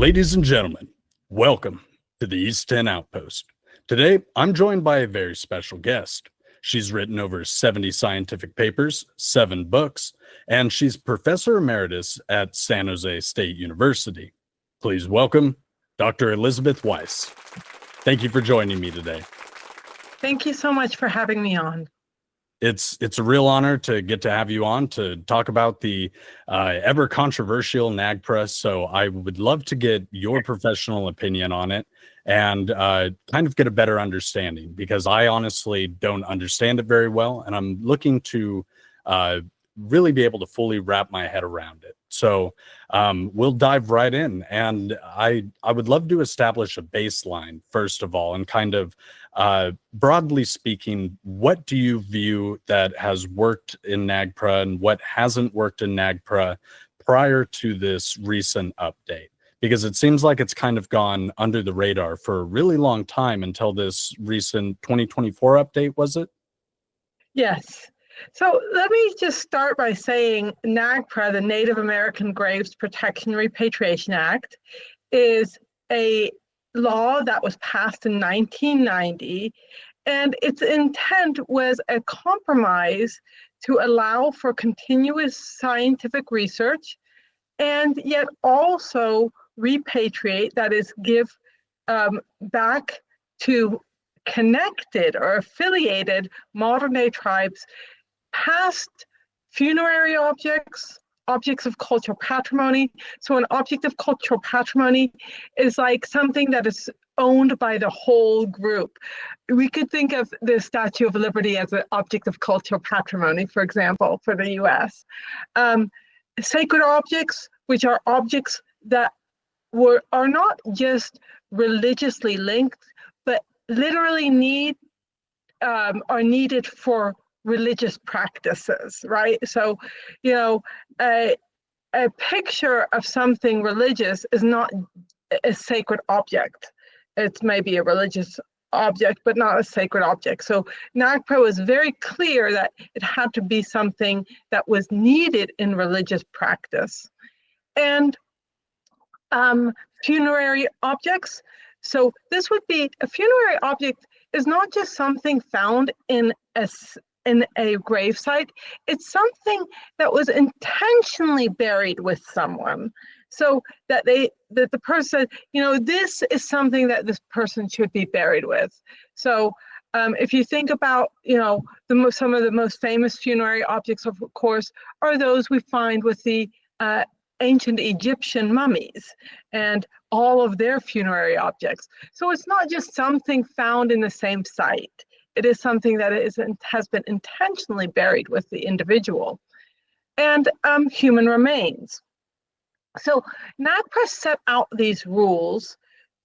Ladies and gentlemen, welcome to the East 10 Outpost. Today, I'm joined by a very special guest. She's written over 70 scientific papers, 7 books, and she's Professor Emeritus at San Jose State University. Please welcome Dr. Elizabeth Weiss. Thank you for joining me today. Thank you so much for having me on. It's a real honor to get to have you on to talk about the ever controversial NAGPRA. So I would love to get your professional opinion on it and kind of get a better understanding, because I honestly don't understand it very well, and I'm looking to really be able to fully wrap my head around it. So we'll dive right in, and I would love to establish a baseline first of all, and kind of broadly speaking, what do you view that has worked in NAGPRA and what hasn't worked in NAGPRA prior to this recent update? Because it seems like it's kind of gone under the radar for a really long time until this recent 2024 update, was it? Yes. So let me just start by saying NAGPRA, the Native American Graves Protection and Repatriation Act, is a law that was passed in 1990, and its intent was a compromise to allow for continuous scientific research and yet also repatriate, that is, give back to connected or affiliated modern-day tribes past funerary objects, objects of cultural patrimony. So an object of cultural patrimony is like something that is owned by the whole group. We could think of the Statue of Liberty as an object of cultural patrimony, for example, for the US. Sacred objects, which are objects that are not just religiously linked, but literally are needed for religious practices, right? So, a picture of something religious is not a sacred object. It's maybe a religious object, but not a sacred object. So NAGPRA was very clear that it had to be something that was needed in religious practice. And funerary objects. So this would be, a funerary object is not just something found in a grave site, it's something that was intentionally buried with someone. So that the person, this is something that this person should be buried with. So if you think about, some of the most famous funerary objects, of course, are those we find with the ancient Egyptian mummies and all of their funerary objects. So it's not just something found in the same site. It is something that has been intentionally buried with the individual. And human remains. So NAGPRA set out these rules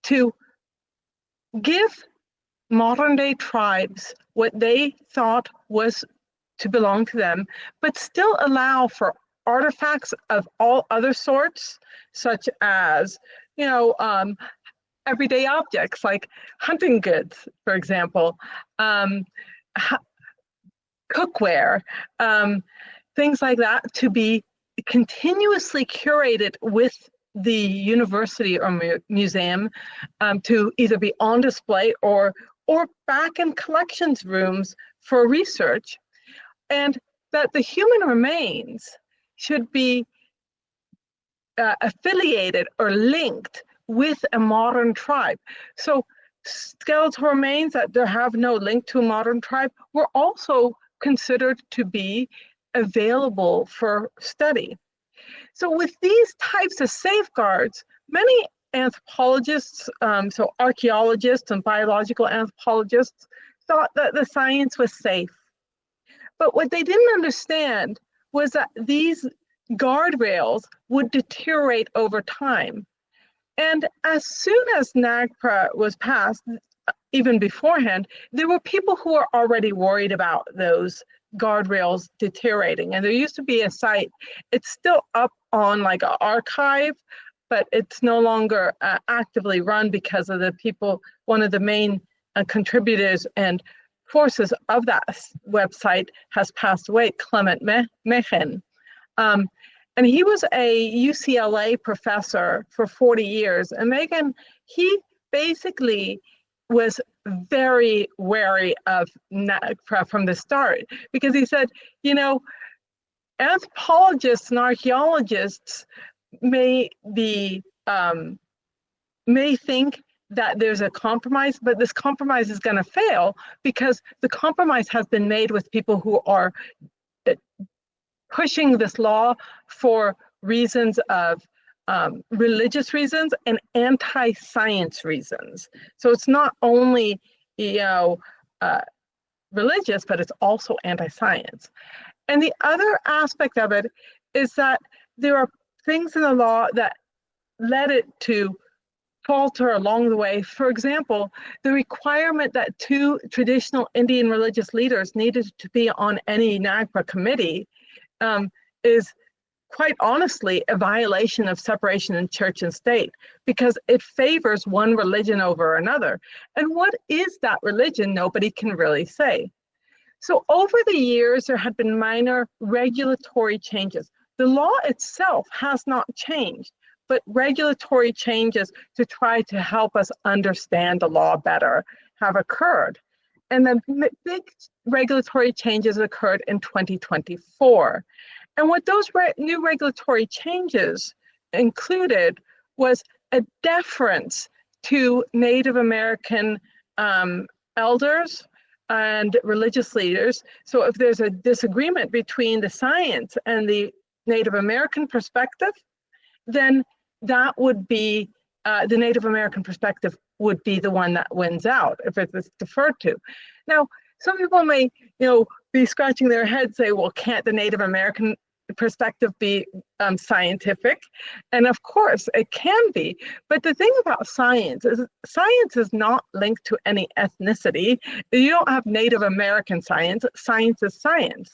to give modern-day tribes what they thought was to belong to them, but still allow for artifacts of all other sorts, such as, everyday objects like hunting goods, for example, cookware, things like that, to be continuously curated with the university or museum, to either be on display or back in collections rooms for research, and that the human remains should be affiliated or linked with a modern tribe. So skeletal remains that have no link to a modern tribe were also considered to be available for study. So with these types of safeguards, many anthropologists, so archaeologists and biological anthropologists, thought that the science was safe. But what they didn't understand was that these guardrails would deteriorate over time. And as soon as NAGPRA was passed, even beforehand, there were people who were already worried about those guardrails deteriorating. And there used to be a site, it's still up on like an archive, but it's no longer actively run because of the people, one of the main contributors and forces of that website has passed away, Clement Mechen. And he was a UCLA professor for 40 years. And Megan, he basically was very wary of NAGPRA from the start, because he said, you know, anthropologists and archaeologists may think that there's a compromise, but this compromise is going to fail because the compromise has been made with people who are pushing this law for reasons of religious reasons and anti-science reasons. So it's not only, religious, but it's also anti-science. And the other aspect of it is that there are things in the law that led it to falter along the way. For example, the requirement that 2 traditional Indian religious leaders needed to be on any NAGPRA committee is quite honestly a violation of separation in church and state, because it favors one religion over another. And what is that religion? Nobody can really say. So over the years, there had been minor regulatory changes. The law itself has not changed, but regulatory changes to try to help us understand the law better have occurred. And the big regulatory changes occurred in 2024. And what those new regulatory changes included was a deference to Native American elders and religious leaders. So if there's a disagreement between the science and the Native American perspective, then that would be, the Native American perspective would be the one that wins out if it's deferred to. Now, some people may, be scratching their head, say, well, can't the Native American perspective be scientific? And of course it can be, but the thing about science is not linked to any ethnicity. You don't have Native American science. Science is science,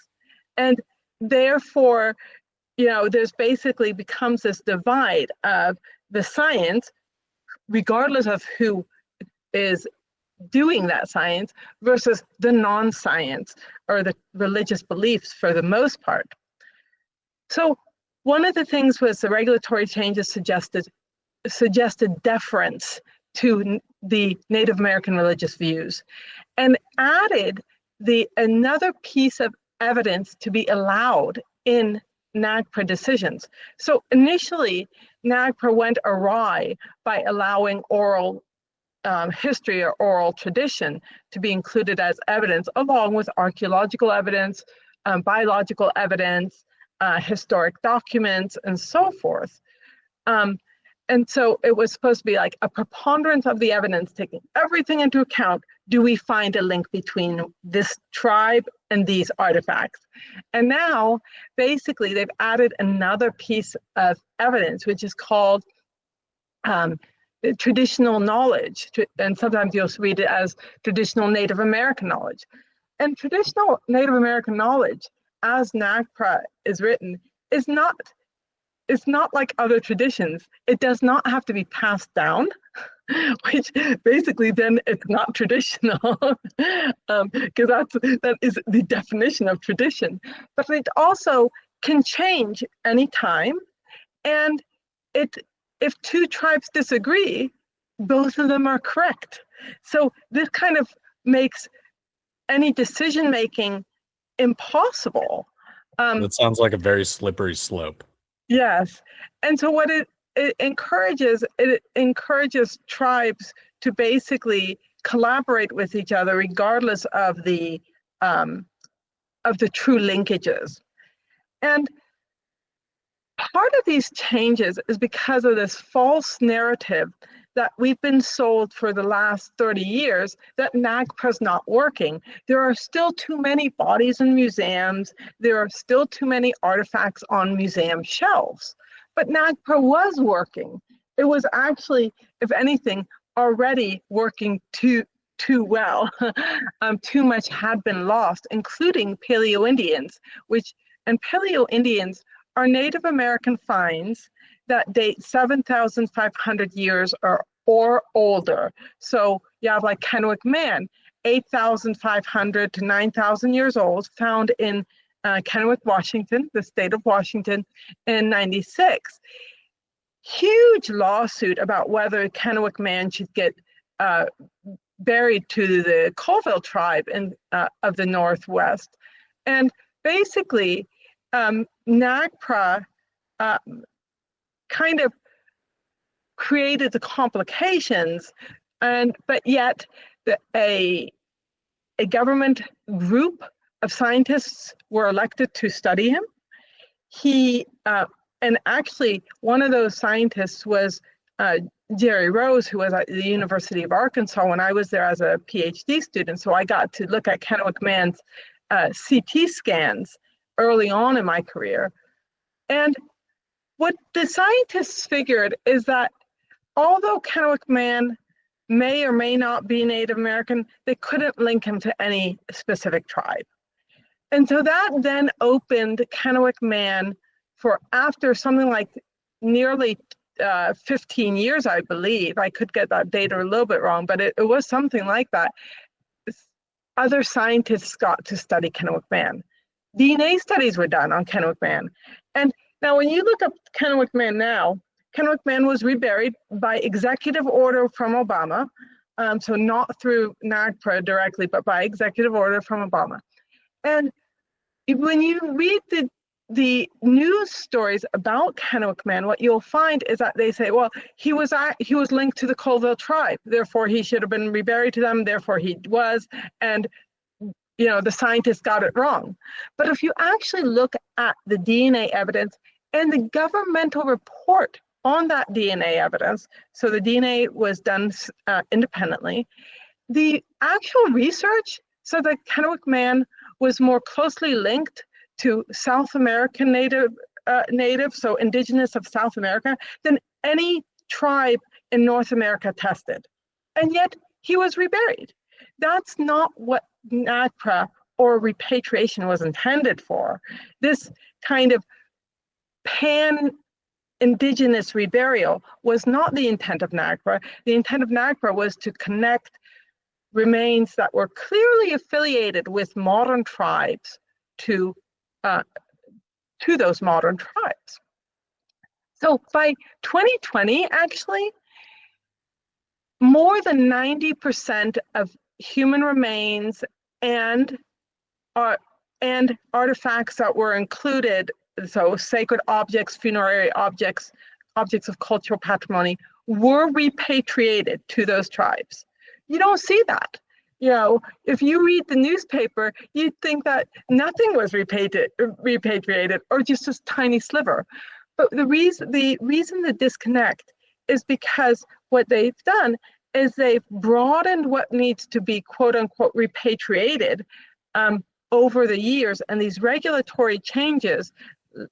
and therefore there's basically becomes this divide of the science, regardless of who is doing that science, versus the non-science or the religious beliefs for the most part. So one of the things was the regulatory changes suggested deference to the Native American religious views, and added another piece of evidence to be allowed in NAGPRA decisions. So initially, NAGPRA went awry by allowing oral history or oral tradition to be included as evidence, along with archaeological evidence, biological evidence, historic documents, and so forth. And so it was supposed to be like a preponderance of the evidence, taking everything into account. Do we find a link between this tribe and these artifacts? And now, basically, they've added another piece of evidence, which is called traditional knowledge. And sometimes you'll read it as traditional Native American knowledge. And traditional Native American knowledge, as NAGPRA is written, is not like other traditions. It does not have to be passed down, which basically then it's not traditional, because that is the definition of tradition. But it also can change anytime, and if 2 tribes disagree, both of them are correct. So this kind of makes any decision making impossible. That sounds like a very slippery slope. Yes. And so what it encourages tribes to basically collaborate with each other regardless of the true linkages. And part of these changes is because of this false narrative that we've been sold for the last 30 years that NAGPRA is not working. There are still too many bodies in museums. There are still too many artifacts on museum shelves. But NAGPRA was working. It was actually, if anything, already working too well. Too much had been lost, including Paleo-Indians, and Paleo-Indians are Native American finds that date 7,500 years or older. So you have like Kennewick Man, 8,500 to 9,000 years old, found in Kennewick, Washington, the state of Washington, in '96. Huge lawsuit about whether Kennewick man should get buried to the Colville tribe of the Northwest. And basically, NAGPRA kind of created the complications, but yet a government group of scientists were elected to study him. And actually, one of those scientists was Jerry Rose, who was at the University of Arkansas when I was there as a PhD student. So I got to look at Kennewick man's CT scans early on in my career. And what the scientists figured is that although Kennewick man may or may not be Native American, they couldn't link him to any specific tribe. And so that then opened Kennewick man for, after something like nearly 15 years, I believe. I could get that data a little bit wrong, but it was something like that. Other scientists got to study Kennewick man. DNA studies were done on Kennewick man. And now when you look up Kennewick man now, Kennewick man was reburied by executive order from Obama. So not through NAGPRA directly, but by executive order from Obama. And when you read the news stories about Kennewick man, what you'll find is that they say, well, he was linked to the Colville tribe, therefore he should have been reburied to them, therefore he was, and the scientists got it wrong. But if you actually look at the DNA evidence and the governmental report on that DNA evidence, so the DNA was done independently, the actual research said that Kennewick man was more closely linked to South American native, so indigenous of South America, than any tribe in North America tested. And yet he was reburied. That's not what NAGPRA or repatriation was intended for. This kind of pan-indigenous reburial was not the intent of NAGPRA. The intent of NAGPRA was to connect remains that were clearly affiliated with modern tribes to those modern tribes. So by 2020, actually, more than 90% of human remains and artifacts that were included, so sacred objects, funerary objects, objects of cultural patrimony, were repatriated to those tribes. You don't see that. If you read the newspaper, you'd think that nothing was repatriated or just a tiny sliver. But the reason the disconnect is because what they've done is they've broadened what needs to be quote unquote repatriated over the years. And these regulatory changes,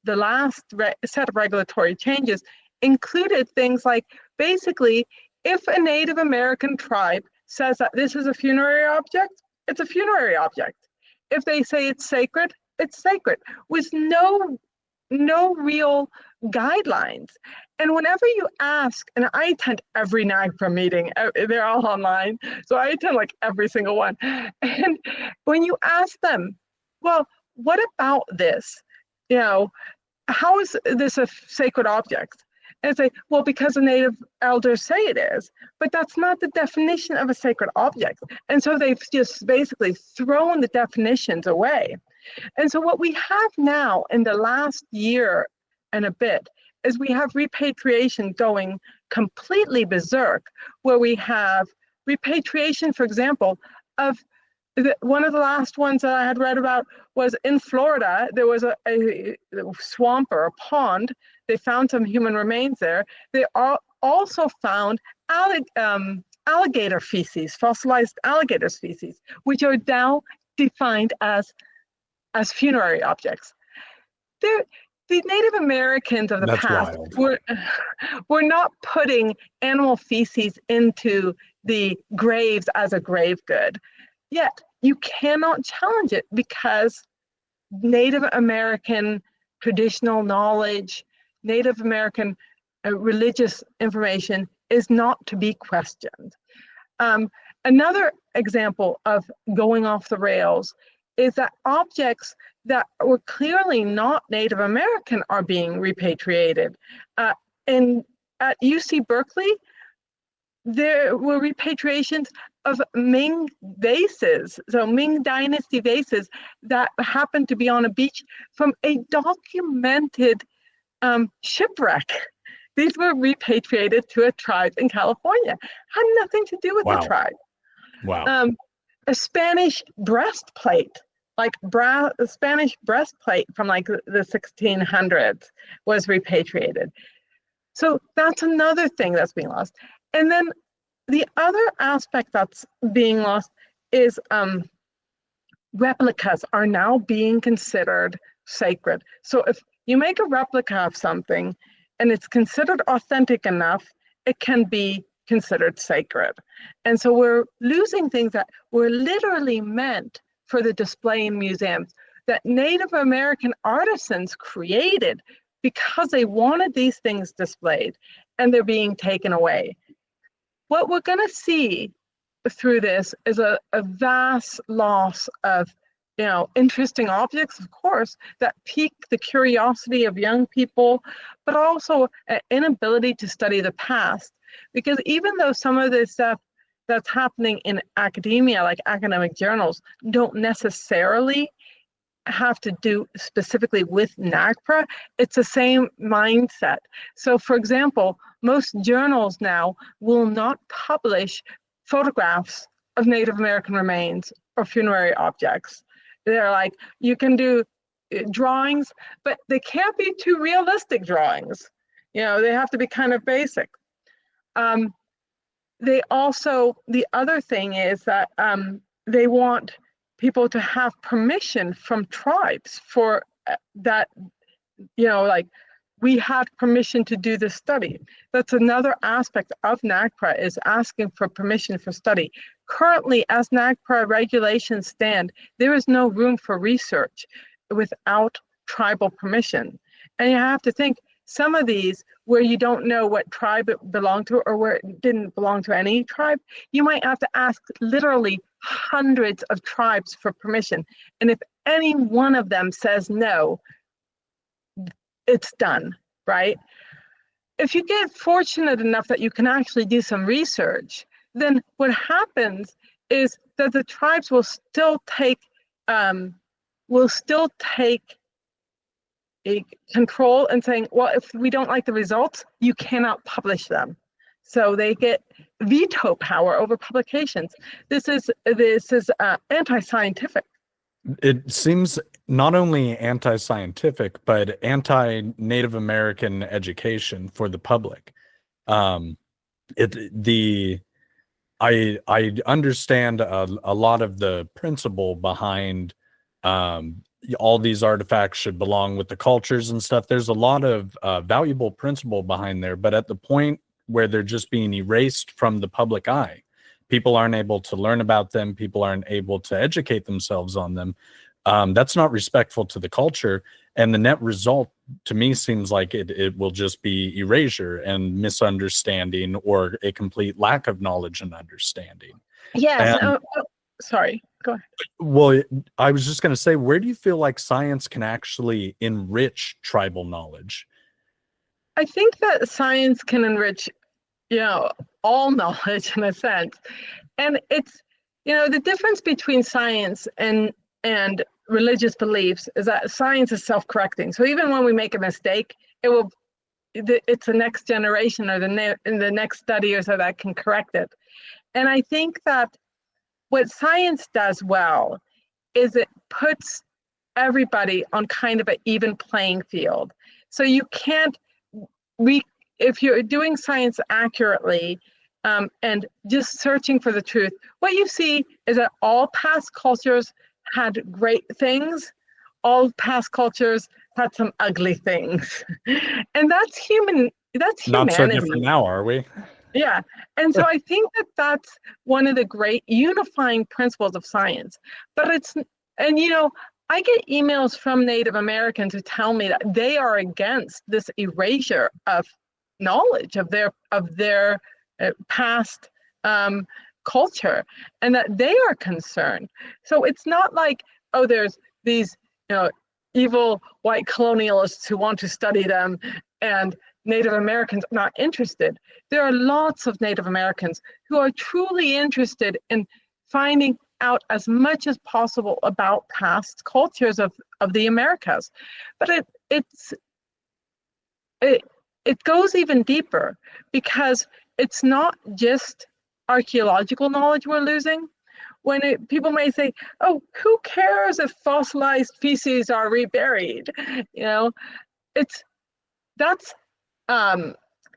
the last set of regulatory changes included things like, basically, if a Native American tribe says that this is a funerary object, it's a funerary object. If they say it's sacred, it's sacred, with no real guidelines. And whenever you ask, and I attend every NAGPRA meeting, they're all online, so I attend like every single one. And when you ask them, well, what about this? How is this a sacred object? And say, well, because the Native elders say it is, but that's not the definition of a sacred object. And so they've just basically thrown the definitions away. And so what we have now in the last year and a bit is we have repatriation going completely berserk, where we have repatriation, for example, of one of the last ones that I had read about was in Florida. There was a swamp or a pond. They found some human remains there. They also found alligator feces, fossilized alligator species, which are now defined as funerary objects. The Native Americans of the past were not putting animal feces into the graves as a grave good. Yet you cannot challenge it because Native American traditional knowledge, Native American religious information is not to be questioned. Another example of going off the rails is that objects that were clearly not Native American are being repatriated. And at UC Berkeley, there were repatriations of Ming vases, so Ming Dynasty vases that happened to be on a beach from a documented shipwreck. These were repatriated to a tribe in California. Had nothing to do with the tribe. Wow. A Spanish breastplate, like a Spanish breastplate from like the 1600s was repatriated. So that's another thing that's being lost. And then the other aspect that's being lost is replicas are now being considered sacred. So if you make a replica of something and it's considered authentic enough, it can be considered sacred. And so we're losing things that were literally meant for the display in museums that Native American artisans created because they wanted these things displayed, and they're being taken away. What we're going to see through this is a vast loss of, interesting objects, of course, that pique the curiosity of young people, but also an inability to study the past. Because even though some of this stuff that's happening in academia, like academic journals, don't necessarily have to do specifically with NAGPRA, it's the same mindset. So for example, most journals now will not publish photographs of Native American remains or funerary objects. They're like, you can do drawings, but they can't be too realistic drawings. They have to be kind of basic. They also, the other thing is that they want people to have permission from tribes for that, like, we had permission to do this study. That's another aspect of NAGPRA, is asking for permission for study. Currently, as NAGPRA regulations stand, there is no room for research without tribal permission. And you have to think, some of these where you don't know what tribe it belonged to or where it didn't belong to any tribe, you might have to ask literally hundreds of tribes for permission. And if any one of them says no, it's done, right? If you get fortunate enough that you can actually do some research, then what happens is that the tribes will still take a control and saying, well, if we don't like the results, you cannot publish them. So they get veto power over publications. This is anti-scientific. It seems not only anti-scientific, but anti-Native American education for the public. I understand a lot of the principle behind all these artifacts should belong with the cultures and stuff. There's a lot of valuable principle behind there, but at the point where they're just being erased from the public eye, people aren't able to learn about them, people aren't able to educate themselves on them. That's not respectful to the culture, and the net result to me seems like it will just be erasure and misunderstanding, or a complete lack of knowledge and understanding. Yes. Sorry, go ahead. Well, I was just going to say, where do you feel like science can actually enrich tribal knowledge? I think that science can enrich, all knowledge in a sense. And it's, the difference between science and religious beliefs is that science is self-correcting. So even when we make a mistake, it's the next generation or the next study or so that can correct it. And I think that what science does well is it puts everybody on kind of an even playing field. So you can't, if you're doing science accurately and just searching for the truth, what you see is that all past cultures had great things, all past cultures had some ugly things. And that's humanity. Not so different now, are we? Yeah. And so I think that that's one of the great unifying principles of science. But I get emails from Native Americans who tell me that they are against this erasure of knowledge of their past culture, and that they are concerned. So it's not like, oh, there's these evil white colonialists who want to study them and Native Americans not interested. There are lots of Native Americans who are truly interested in finding out as much as possible about past cultures of the Americas. But it goes even deeper, because it's not just archaeological knowledge we're losing. When people may say, oh, who cares if fossilized feces are reburied? That's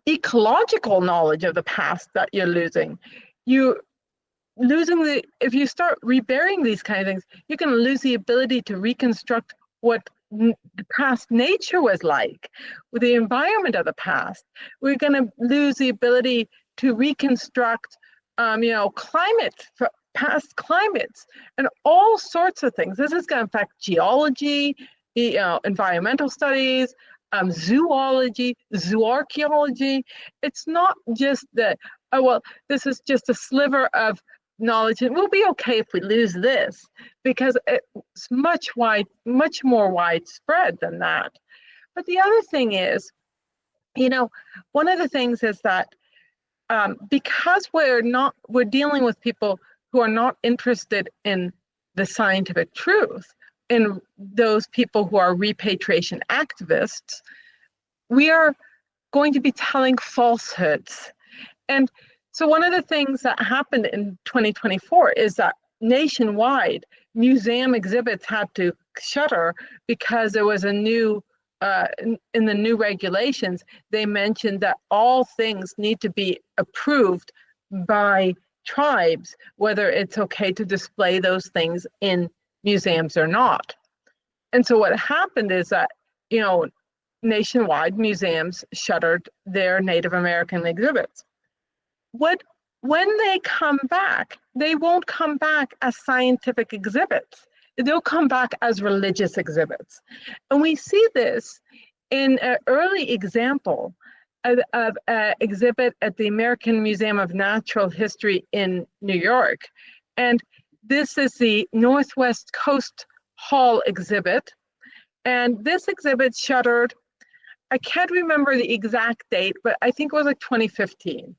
ecological knowledge of the past that you're losing. If you start reburying these kind of things, you can lose the ability to reconstruct what the past nature was like, with the environment of the past. We're going to lose the ability to reconstruct, past climates, and all sorts of things. This is going to affect geology, environmental studies, zoology, zooarchaeology. It's not just that, oh, well, this is just a sliver of knowledge and we'll be okay if we lose this, because it's much more widespread than that. But the other thing is, one of the things is that because we're dealing with people who are not interested in the scientific truth, in those people who are repatriation activists, we are going to be telling falsehoods. And so one of the things that happened in 2024 is that nationwide museum exhibits had to shutter because there was a new, in the new regulations, they mentioned that all things need to be approved by tribes, whether it's okay to display those things in museums or not. And so what happened is that, nationwide museums shuttered their Native American exhibits. When they come back, they won't come back as scientific exhibits. They'll come back as religious exhibits. And we see this in an early example of an exhibit at the American Museum of Natural History in New York. And this is the Northwest Coast Hall exhibit. And this exhibit shuttered, I can't remember the exact date, but I think it was like 2015.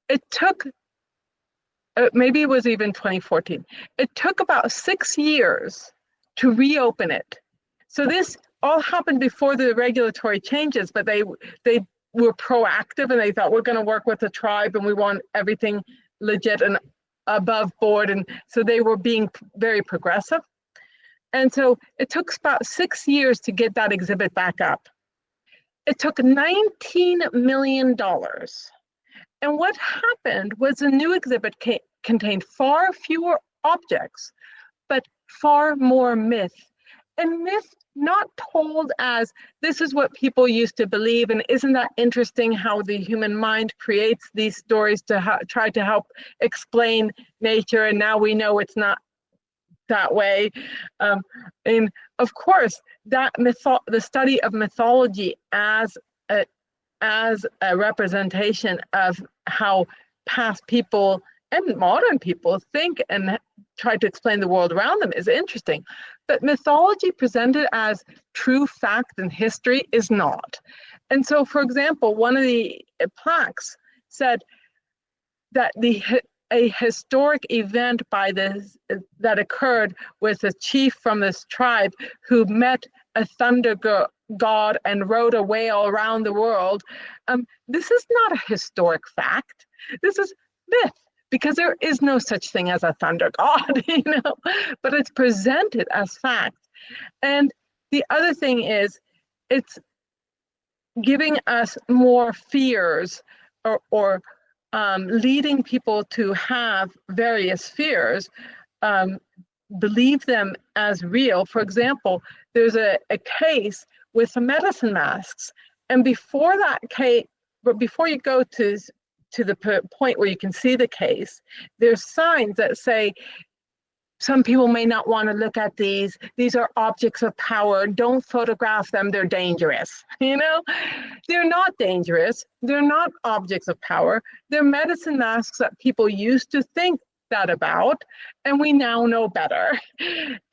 It took, maybe it was even 2014. It took about 6 years to reopen it. So this all happened before the regulatory changes, but they were proactive and they thought, we're going to work with the tribe and we want everything legit and above board. And so they were being very progressive. And so it took about 6 years to get that exhibit back up. It took $19 million. And what happened was the new exhibit contained far fewer objects, but far more myth. And myth not told as, this is what people used to believe, and isn't that interesting how the human mind creates these stories to try to help explain nature, and now we know it's not that way. And of course, the study of mythology as a representation of how past people and modern people think and try to explain the world around them is interesting. But mythology presented as true fact and history is not. And so, for example, one of the plaques said that a historic event that occurred with a chief from this tribe who met a thunder god and rode a whale around the world. This is not a historic fact. This is myth, because there is no such thing as a thunder god, but it's presented as fact. And the other thing is, it's giving us more fears or leading people to have various fears, believe them as real. For example, there's a case with the medicine masks. And before that case, but before you go to the point where you can see the case, there's signs that say, some people may not want to look at these. These are objects of power. Don't photograph them. They're dangerous. They're not dangerous. They're not objects of power. They're medicine masks that people used to think that about, and we now know better.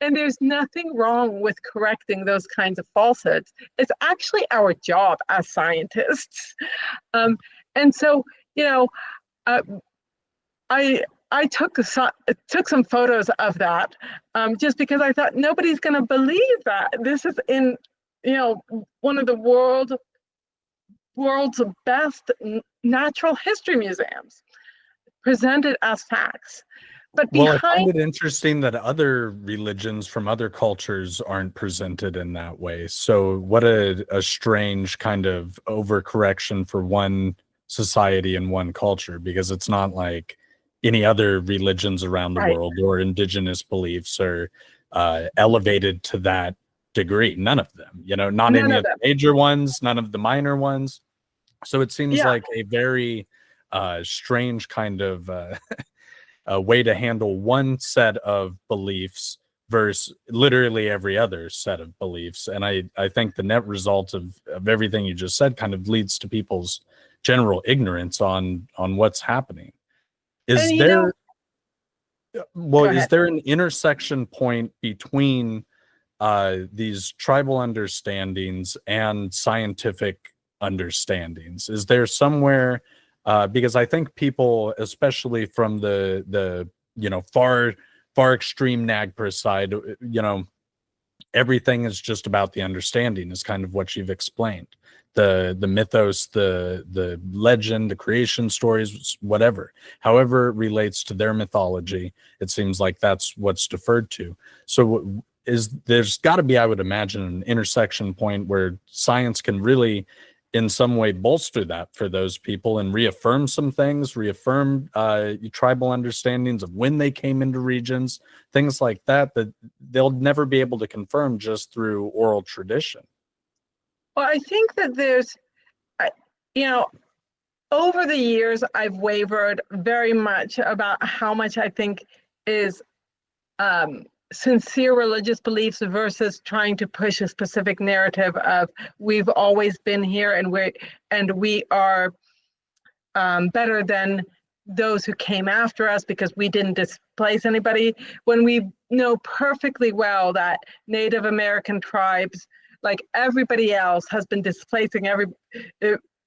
And there's nothing wrong with correcting those kinds of falsehoods. It's actually our job as scientists. And so, you know, uh, I took some photos of that, just because I thought nobody's going to believe that this is in, you know, one of the world's best natural history museums, presented as facts. But Well, I behind, find it interesting that other religions from other cultures aren't presented in that way. So what a strange kind of overcorrection for one society and one culture, because it's not like any other religions around the right, world or indigenous beliefs are elevated to that degree. None of them, you know, not none any of of them. the major ones, none of the minor ones. So it seems Yeah, like a very strange kind of a way to handle one set of beliefs versus literally every other set of beliefs. And I think the net result of everything you just said kind of leads to people's general ignorance on what's happening. and Is you know, there well, go is ahead. there an intersection point between these tribal understandings and scientific understandings? Is there somewhere, because I think people, especially from the you know far extreme NAGPRA side, you know, everything is just about the understanding, is kind of what you've explained. The mythos, the legend, the creation stories, whatever, however it relates to their mythology, it seems like that's what's deferred to. So there's got to be, I would imagine, an intersection point where science can really in some way bolster that for those people and reaffirm some things, reaffirm tribal understandings of when they came into regions, things like that, that they'll never be able to confirm just through oral tradition. Well, I think that you know, over the years, I've wavered very much about how much I think is sincere religious beliefs versus trying to push a specific narrative of we've always been here and we are better than those who came after us because we didn't displace anybody, when we know perfectly well that Native American tribes, like everybody else, has been displacing every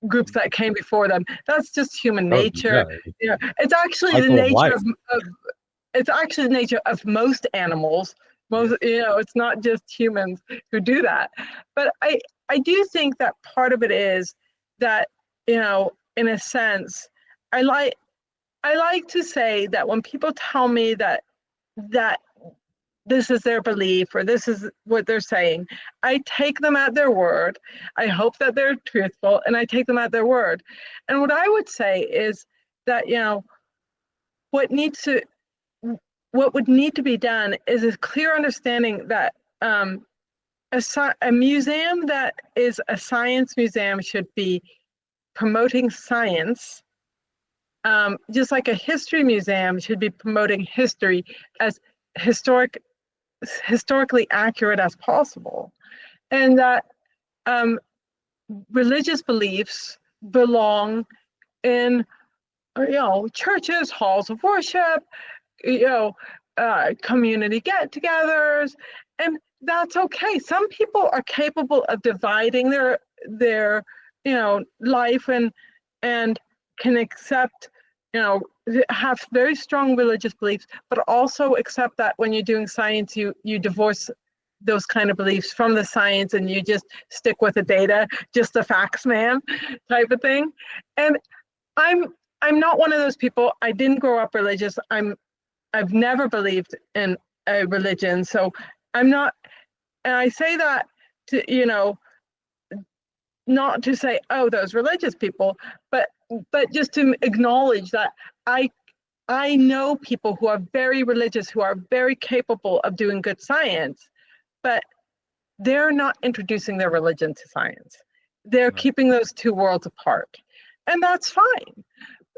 groups that came before them. That's just human Oh nature. yeah, You know, it's actually the cycle of nature life. of it's actually the nature of most animals. Most, you know, it's not just humans who do that. But I do think that part of it is that, you know, in a sense, I like to say that when people tell me that this is their belief or this is what they're saying, I take them at their word. I hope that they're truthful, and I take them at their word. And what I would say is that, you know, what needs to what would need to be done is a clear understanding that a museum that is a science museum should be promoting science, just like a history museum should be promoting history as historically accurate as possible, and that religious beliefs belong in, you know, churches, halls of worship, you know, community get-togethers, and that's okay. Some people are capable of dividing their you know life and can accept, you know, have very strong religious beliefs, but also accept that when you're doing science, you divorce those kind of beliefs from the science and you just stick with the data, just the facts man type of thing. And I'm not one of those people. I didn't grow up religious. I've never believed in a religion, so I'm not. And I say that to, you know, not to say, oh, those religious people, but just to acknowledge that I know people who are very religious, who are very capable of doing good science, but they're not introducing their religion to science. They're Right. keeping those two worlds apart, and that's fine.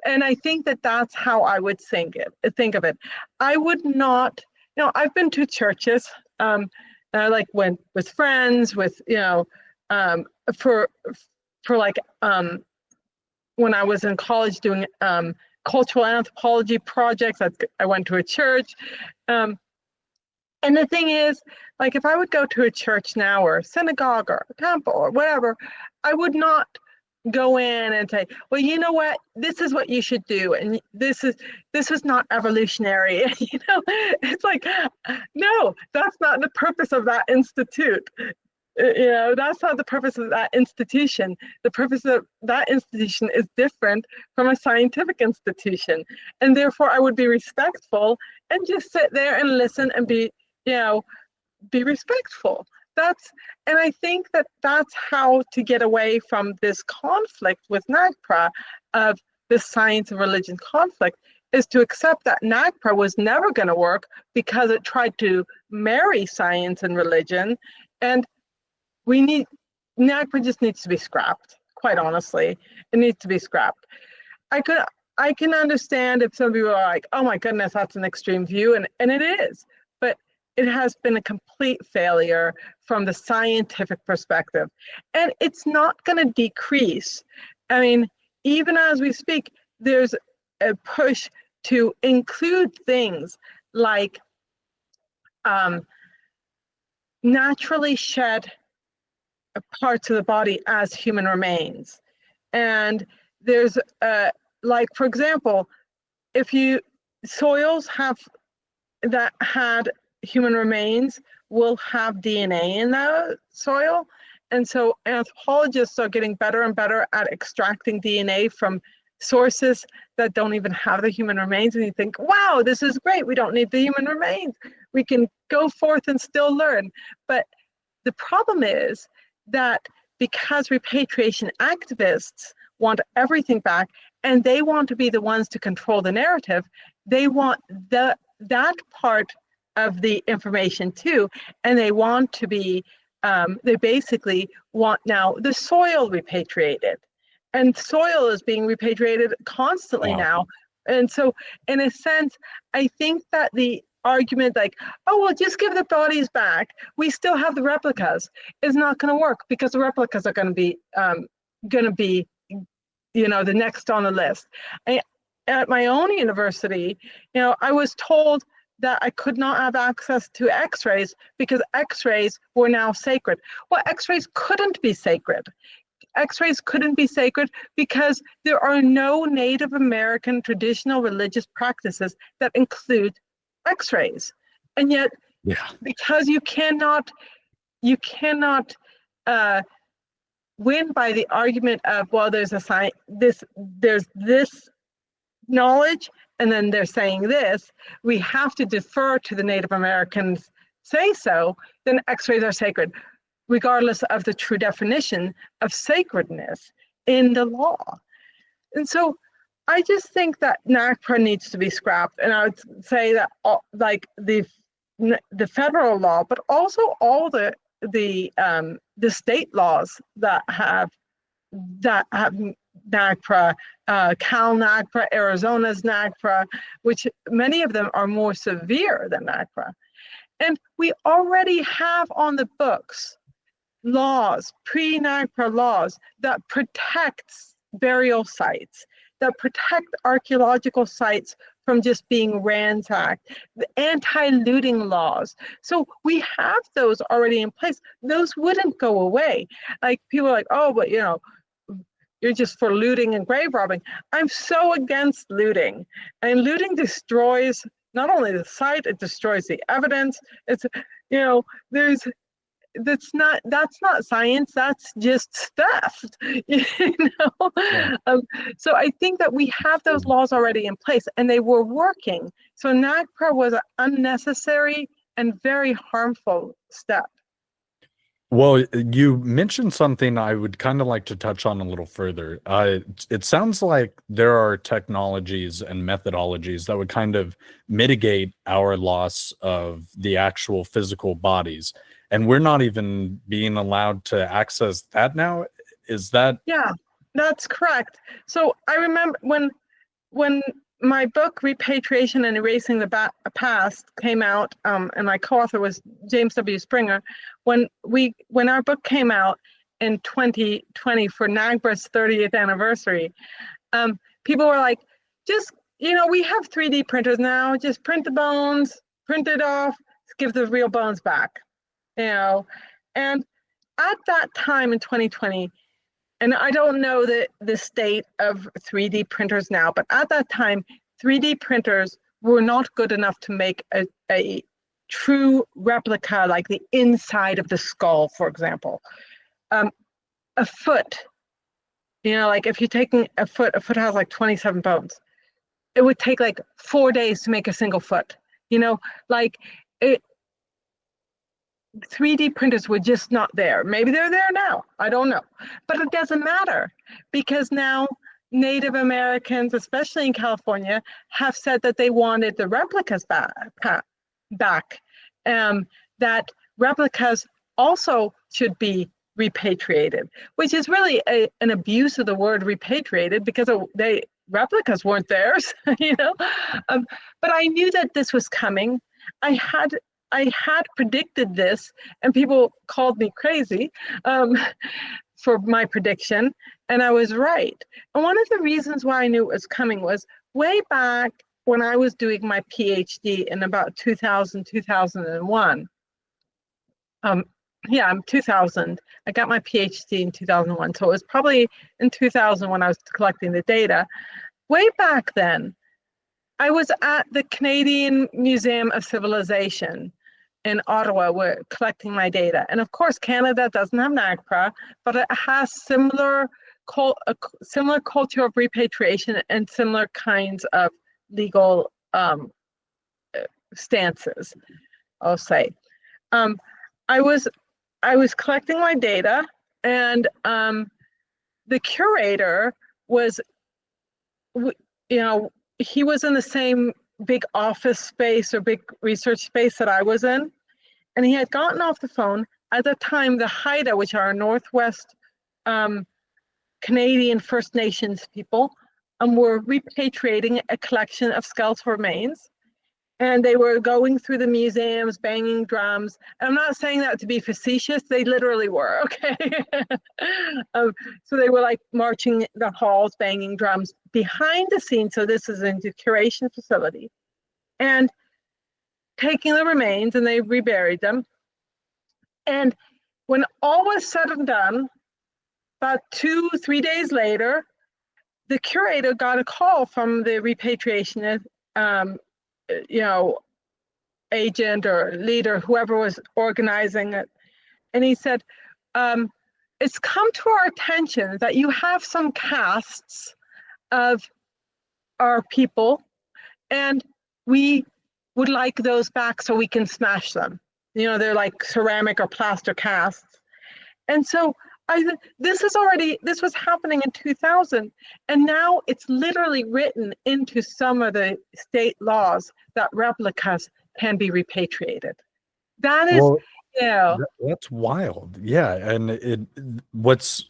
And I think that that's how I would think of it. I would not, you know, I've been to churches, and I like went with friends, with, you know, for like when I was in college doing cultural anthropology projects. I went to a church. And the thing is, like, if I would go to a church now, or a synagogue or a temple or whatever, I would not go in and say, well, you know what, this is what you should do, and this is not evolutionary. It's like, no, that's not the purpose of that institute. That's not the purpose of that institution. The purpose of that institution is different from a scientific institution, and therefore I would be respectful and just sit there and listen and be respectful. And I think that that's how to get away from this conflict with NAGPRA, of this science and religion conflict, is to accept that NAGPRA was never going to work because it tried to marry science and religion, and NAGPRA just needs to be scrapped. Quite honestly, it needs to be scrapped. I can understand if some people are like, oh my goodness, that's an extreme view, and it is, but it has been a complete failure from the scientific perspective, and it's not going to decrease. I mean, even as we speak, there's a push to include things like naturally shed parts of the body as human remains. And there's like, for example, if soils that had human remains will have DNA in that soil. And so anthropologists are getting better and better at extracting DNA from sources that don't even have the human remains. And you think, wow, this is great. We don't need the human remains. We can go forth and still learn. But the problem is that because repatriation activists want everything back, and they want to be the ones to control the narrative, they want that part of the information too, and they want to be, they basically want now the soil repatriated, and soil is being repatriated constantly now. And so in a sense, I think that the argument like, oh, well, just give the bodies back, we still have the replicas, is not going to work, because the replicas are going to be the next on the list. At my own university, I was told that I could not have access to x-rays because x-rays were now sacred. Well, x-rays couldn't be sacred. X-rays couldn't be sacred because there are no Native American traditional religious practices that include x-rays. And yet, because you cannot win by the argument of, well, there's this knowledge, and then they're saying this, we have to defer to the Native Americans say so, then x-rays are sacred, regardless of the true definition of sacredness in the law. And so I just think that NAGPRA needs to be scrapped. And I would say that like the federal law, but also all the state laws that have NAGPRA, Cal NAGPRA, Arizona's NAGPRA, which many of them are more severe than NAGPRA. And we already have on the books laws, pre-NAGPRA laws, that protects burial sites, that protect archaeological sites from just being ransacked, the anti-looting laws. So we have those already in place. Those wouldn't go away. Like, people are like, oh, but you're just for looting and grave robbing. I'm so against looting. And looting destroys not only the site, it destroys the evidence. It's, that's not science, that's just theft. Yeah. So I think that we have those laws already in place, and they were working. So NAGPRA was an unnecessary and very harmful step. Well, you mentioned something I would kind of like to touch on a little further. It sounds like there are technologies and methodologies that would kind of mitigate our loss of the actual physical bodies. And we're not even being allowed to access that now. Is that? Yeah, that's correct. So I remember when my book, Repatriation and Erasing the Past, came out, and my co-author was James W. Springer. When our book came out in 2020 for NAGPRA's 30th anniversary, people were like, just we have 3D printers now. Just print the bones, print it off, give the real bones back. And at that time in 2020, and I don't know the state of 3D printers now, but at that time, 3D printers were not good enough to make a true replica, like the inside of the skull, for example. A foot, like if you're taking a foot has like 27 bones. It would take like 4 days to make a single foot. Like it, 3D printers were just not there. Maybe they're there now. I don't know. But it doesn't matter because now Native Americans, especially in California, have said that they wanted the replicas back. That replicas also should be repatriated, which is really an abuse of the word repatriated because replicas weren't theirs, But I knew that this was coming. I had predicted this, and people called me crazy for my prediction, and I was right. And one of the reasons why I knew it was coming was way back when I was doing my PhD in about 2000, 2001. I'm 2000. I got my PhD in 2001, so it was probably in 2000 when I was collecting the data. Way back then, I was at the Canadian Museum of Civilization in Ottawa. We're collecting my data. And of course, Canada doesn't have NAGPRA, but it has similar culture of repatriation and similar kinds of legal stances, I'll say. I was collecting my data, and the curator was, he was in the same big office space or big research space that I was in. And he had gotten off the phone. At the time, the Haida, which are Northwest Canadian First Nations people, were repatriating a collection of skeletal remains. And they were going through the museums, banging drums. And I'm not saying that to be facetious. They literally were, okay? So they were like marching the halls, banging drums behind the scenes. So this is in the curation facility. And taking the remains, and they reburied them. And when all was said and done, about 2-3 days later, the curator got a call from the repatriation agent or leader, whoever was organizing it. And he said, it's come to our attention that you have some casts of our people, and we would like those back so we can smash them. They're like ceramic or plaster casts. And so this was happening in 2000, and now it's literally written into some of the state laws that replicas can be repatriated. That is, that's wild. Yeah, and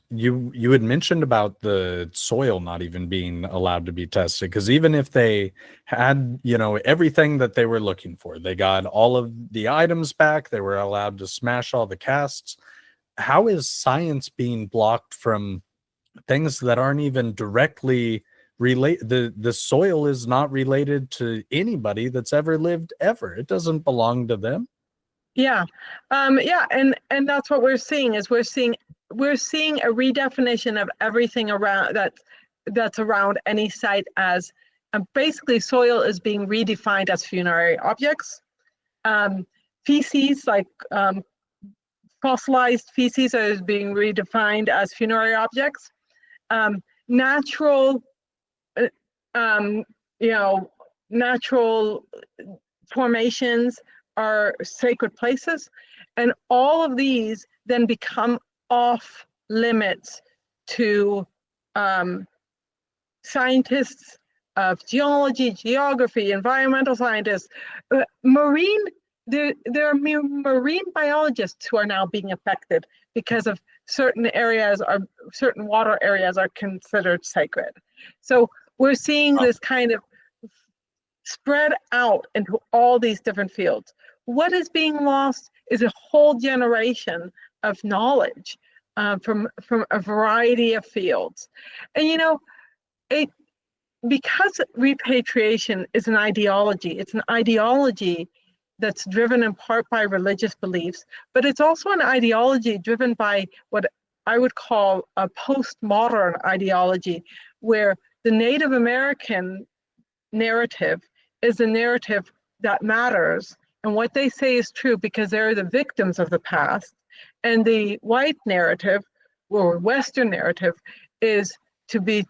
you had mentioned about the soil not even being allowed to be tested, because even if they had everything that they were looking for, they got all of the items back, they were allowed to smash all the casts. How is science being blocked from things that aren't even directly related? The soil is not related to anybody that's ever lived ever. It doesn't belong to them. Yeah. And that's what we're seeing is we're seeing a redefinition of everything around that's around any site as basically soil is being redefined as funerary objects. Feces, like fossilized feces, is being redefined as funerary objects. Natural formations are sacred places, and all of these then become off limits to scientists of geology, geography, environmental scientists, marine. There are marine biologists who are now being affected because of certain water areas are considered sacred. So we're seeing this kind of spread out into all these different fields. What is being lost is a whole generation of knowledge from a variety of fields. And because repatriation is an ideology, it's an ideology that's driven in part by religious beliefs, but it's also an ideology driven by what I would call a postmodern ideology, where the Native American narrative is a narrative that matters, and what they say is true because they're the victims of the past. And the white narrative, or Western narrative, is to be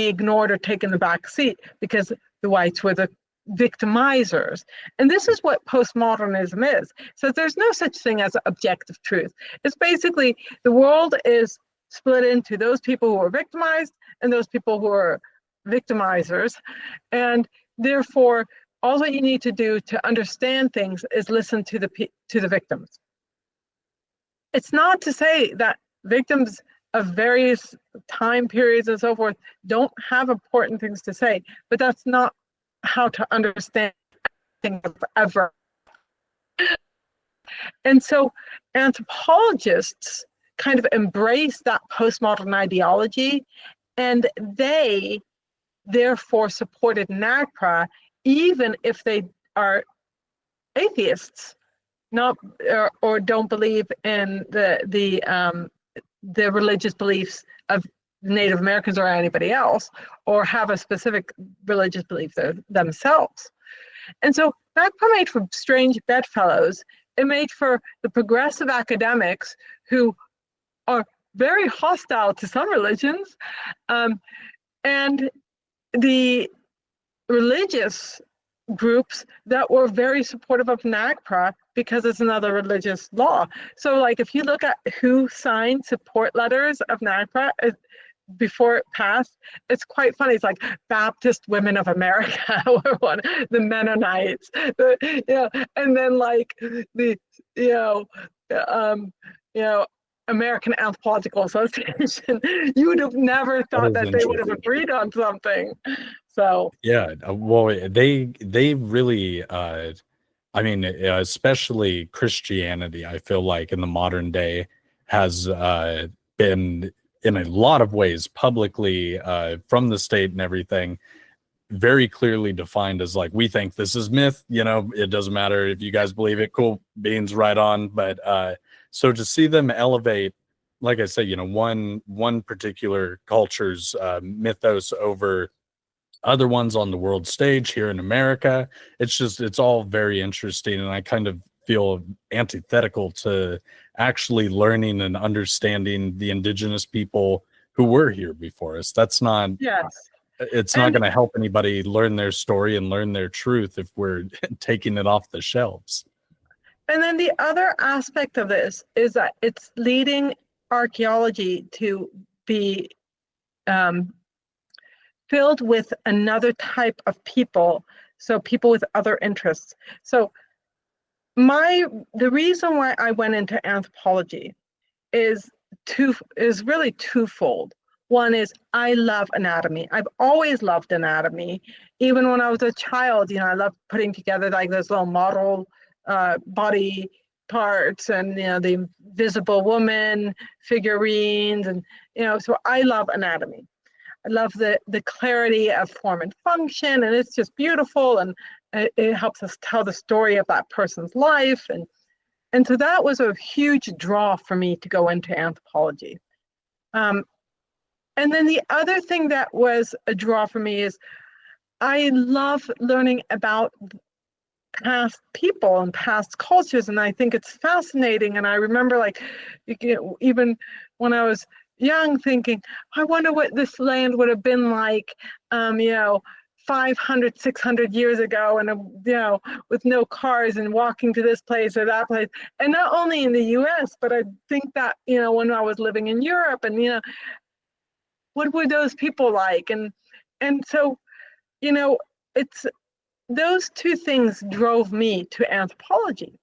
ignored or taken the back seat because the whites were the victimizers. And this is what postmodernism is. So there's no such thing as objective truth. It's basically the world is split into those people who are victimized and those people who are victimizers. And therefore, all that you need to do to understand things is listen to the victims. It's not to say that victims of various time periods and so forth don't have important things to say, but that's not how to understand things ever. And so anthropologists kind of embrace that postmodern ideology, and they therefore supported NAGPRA, even if they are atheists, not or don't believe in the religious beliefs of Native Americans or anybody else, or have a specific religious belief themselves. And so NAGPRA made for strange bedfellows. It made for the progressive academics who are very hostile to some religions, and the religious groups that were very supportive of NAGPRA because it's another religious law. So like if you look at who signed support letters of NAGPRA before it passed, it's quite funny. It's like Baptist Women of America were one, the Mennonites, and then like the American Anthropological Association. You would have never thought that they would have agreed on something. So yeah, well, they really, I mean, especially Christianity, I feel like in the modern day has been in a lot of ways publicly from the state and everything very clearly defined as like, we think this is myth, it doesn't matter if you guys believe it, cool beans, right on. But so to see them elevate, like I said, one particular culture's mythos over other ones on the world stage here in America, it's all very interesting. And I kind of feel antithetical to actually learning and understanding the indigenous people who were here before us. That's not, yes. it's not going to help anybody learn their story and learn their truth if we're taking it off the shelves. And then the other aspect of this is that it's leading archaeology to be filled with another type of people, so people with other interests. So the reason why I went into anthropology is really twofold. One is I love anatomy. I've always loved anatomy. Even when I was a child, I loved putting together like those little model body parts and the invisible woman figurines, and so I love anatomy. I love the clarity of form and function, and it's just beautiful, and it helps us tell the story of that person's life, and so that was a huge draw for me to go into anthropology. And then the other thing that was a draw for me is I love learning about past people and past cultures, and I think it's fascinating. And I remember like even when I was young thinking, I wonder what this land would have been like 500, 600 years ago, and with no cars, and walking to this place or that place. And not only in the US, but I think that when I was living in Europe, and what were those people like? And so it's those two things drove me to anthropology.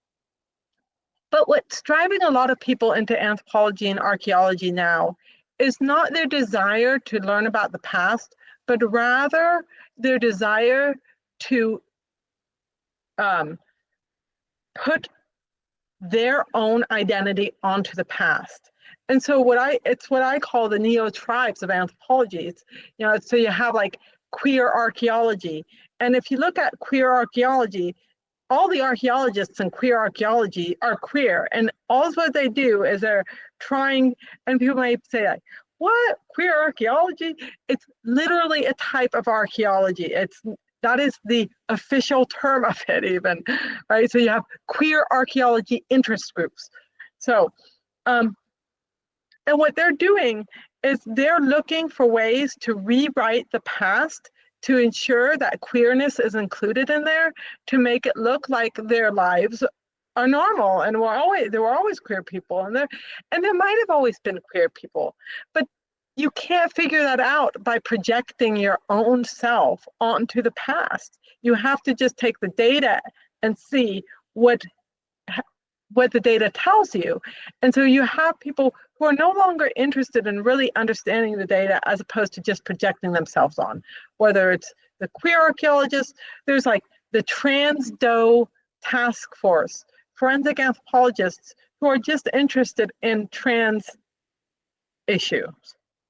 But what's driving a lot of people into anthropology and archaeology now is not their desire to learn about the past, but rather their desire to put their own identity onto the past. And so it's what I call the neo tribes of anthropology. It's, so you have like queer archaeology. And if you look at queer archaeology, all the archaeologists in queer archaeology are queer, and all what they do is they're trying, and people may say like, what, queer archaeology? It's literally a type of archaeology. That is the official term of it even, right? So you have queer archaeology interest groups. So, and what they're doing is they're looking for ways to rewrite the past to ensure that queerness is included in there, to make it look like their lives are normal, and there were always queer people, and there might have always been queer people, but you can't figure that out by projecting your own self onto the past. You have to just take the data and see what the data tells you. And so you have people who are no longer interested in really understanding the data as opposed to just projecting themselves on, whether it's the queer archaeologists, there's like the Trans-DOE task force, forensic anthropologists who are just interested in trans issues.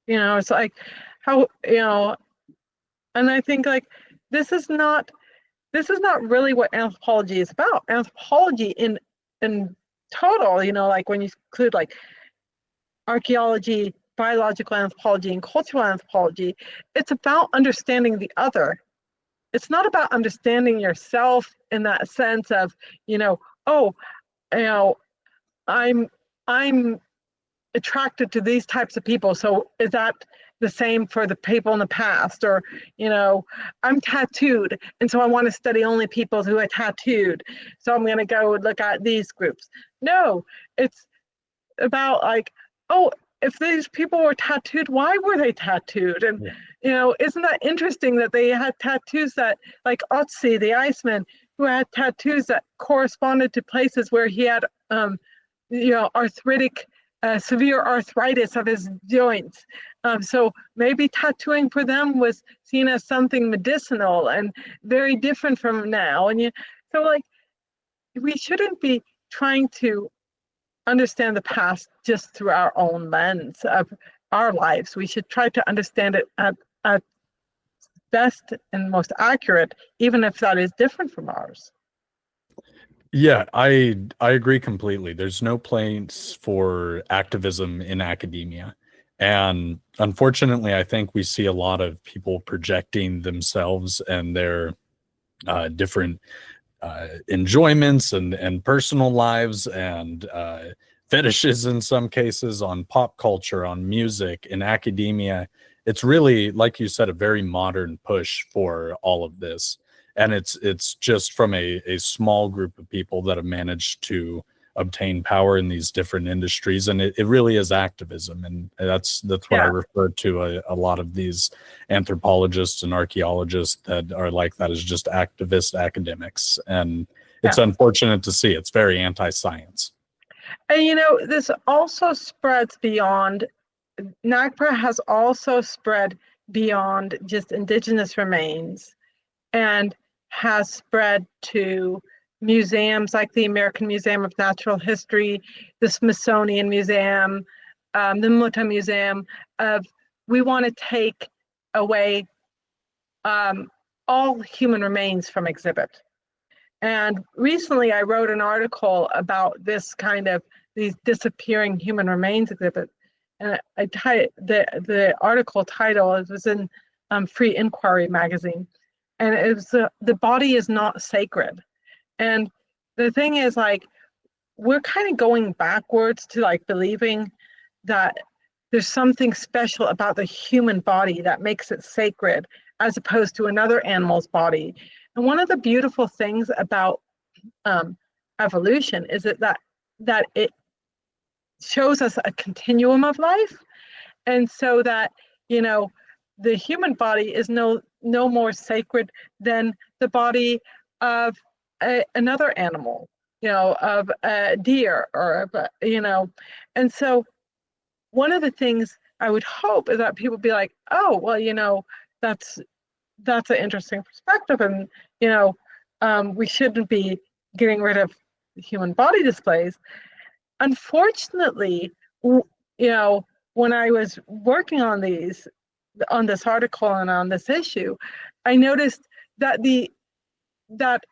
It's like how, and I think like this is not really what anthropology is about. Anthropology in total, like when you include like archaeology, biological anthropology, and cultural anthropology, it's about understanding the other. It's not about understanding yourself in that sense of, I'm attracted to these types of people, so is that the same for the people in the past? Or, I'm tattooed, and so I want to study only people who are tattooed, so I'm going to go look at these groups. No, it's about like, oh, if these people were tattooed, why were they tattooed? And, isn't that interesting that they had tattoos that, like Otzi, the Iceman, who had tattoos that corresponded to places where he had, arthritic, severe arthritis of his joints. So maybe tattooing for them was seen as something medicinal and very different from now. And so like, we shouldn't be trying to understand the past just through our own lens of our lives. We should try to understand it at best and most accurate, even if that is different from ours. Yeah, I agree completely. There's no place for activism in academia. And unfortunately, I think we see a lot of people projecting themselves and their different enjoyments and personal lives and fetishes in some cases on pop culture, on music, in academia. It's really, like you said, a very modern push for all of this. And it's just from a small group of people that have managed to obtain power in these different industries, and it really is activism, and that's what I refer to a lot of these anthropologists and archaeologists that are like that, is just activist academics, and it's unfortunate to see. It's very anti-science. And this also spreads beyond. NAGPRA has also spread beyond just indigenous remains, and has spread to museums like the American Museum of Natural History, the Smithsonian Museum, the Muta Museum. We want to take away all human remains from exhibit. And recently I wrote an article about this kind of these disappearing human remains exhibit. And the article title, it was in Free Inquiry magazine. And it was the body is not sacred. And the thing is, like, we're kind of going backwards to like believing that there's something special about the human body that makes it sacred as opposed to another animal's body. And one of the beautiful things about evolution is that it shows us a continuum of life. And so that, the human body is no more sacred than the body of another animal, of a deer, or of and so one of the things I would hope is that people be like, oh, well, that's an interesting perspective, and we shouldn't be getting rid of human body displays. Unfortunately, you know, when I was working on this article and on this issue, I noticed that that